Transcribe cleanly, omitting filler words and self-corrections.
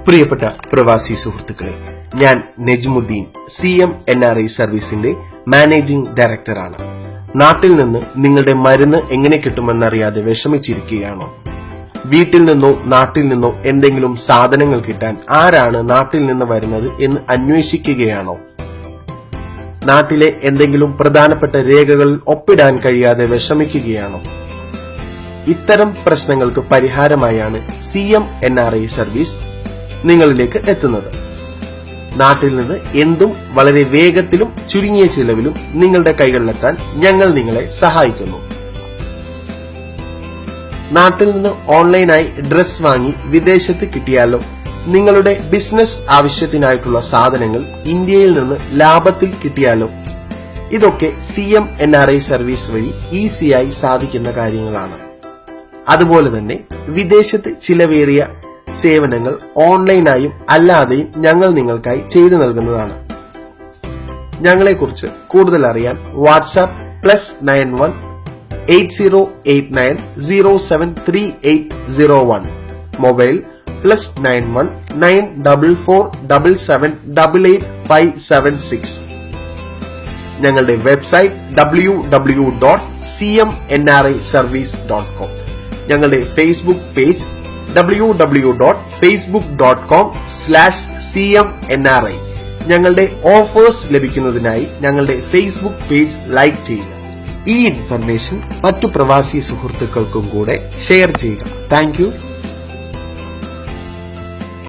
പ്രിയപ്പെട്ട പ്രവാസി സുഹൃത്തുക്കളെ, ഞാൻ നജ്മുദ്ദീൻ CM-NRI സർവീസിന്റെ മാനേജിംഗ് ഡയറക്ടറാണ്. നാട്ടിൽ നിന്ന് നിങ്ങളുടെ മരുന്ന് എങ്ങനെ കിട്ടുമെന്നറിയാതെ വിഷമിച്ചിരിക്കുകയാണോ? വീട്ടിൽ നിന്നോ നാട്ടിൽ നിന്നോ എന്തെങ്കിലും സാധനങ്ങൾ കിട്ടാൻ ആരാണ് നാട്ടിൽ നിന്ന് വരുന്നത് എന്ന് അന്വേഷിക്കുകയാണോ? നാട്ടിലെ എന്തെങ്കിലും പ്രധാനപ്പെട്ട രേഖകളിൽ ഒപ്പിടാൻ കഴിയാതെ വിഷമിക്കുകയാണോ? ഇത്തരം പ്രശ്നങ്ങൾക്ക് പരിഹാരമായാണ് CM-NRI സർവീസ് നിങ്ങളിലേക്ക് എത്തുന്നത്. നാട്ടിൽ നിന്ന് എന്തും വളരെ വേഗത്തിലും ചുരുങ്ങിയ ചിലവിലും നിങ്ങളുടെ കൈകളിലെത്താൻ ഞങ്ങൾ നിങ്ങളെ സഹായിക്കുന്നു. നാട്ടിൽ നിന്ന് ഓൺലൈനായി ഡ്രസ് വാങ്ങി വിദേശത്ത് കിട്ടിയാലോ? നിങ്ങളുടെ ബിസിനസ് ആവശ്യത്തിനായിട്ടുള്ള സാധനങ്ങൾ ഇന്ത്യയിൽ നിന്ന് ലാഭത്തിൽ കിട്ടിയാലോ? ഇതൊക്കെ CM-NRI സർവീസ് വഴി ഈസിയായി സാധിക്കുന്ന കാര്യങ്ങളാണ്. അതുപോലെ തന്നെ വിദേശത്ത് ചിലവേറിയ സേവനങ്ങൾ ഓൺലൈനായും അല്ലാതെയും ഞങ്ങൾ നിങ്ങൾക്കായി ചെയ്തു നൽകുന്നതാണ്. ഞങ്ങളെക്കുറിച്ച് കൂടുതൽ അറിയാൻ വാട്സാപ്പ് +91 8089073801, മൊബൈൽ +91 9447778856. ഞങ്ങളുടെ വെബ്സൈറ്റ് www.cmnriservice.com, ഞങ്ങളുടെ ഫേസ്ബുക്ക് പേജ് www.facebook.com/CMNRI. ഞങ്ങളുടെ ഓഫേഴ്സ് ലഭിക്കുന്നതിനായി ഞങ്ങളുടെ ഫേസ്ബുക്ക് പേജ് ലൈക്ക് ചെയ്യുക. ഈ ഇൻഫർമേഷൻ മറ്റു പ്രവാസി സുഹൃത്തുക്കൾക്കും കൂടെ ഷെയർ ചെയ്യുക. Thank you.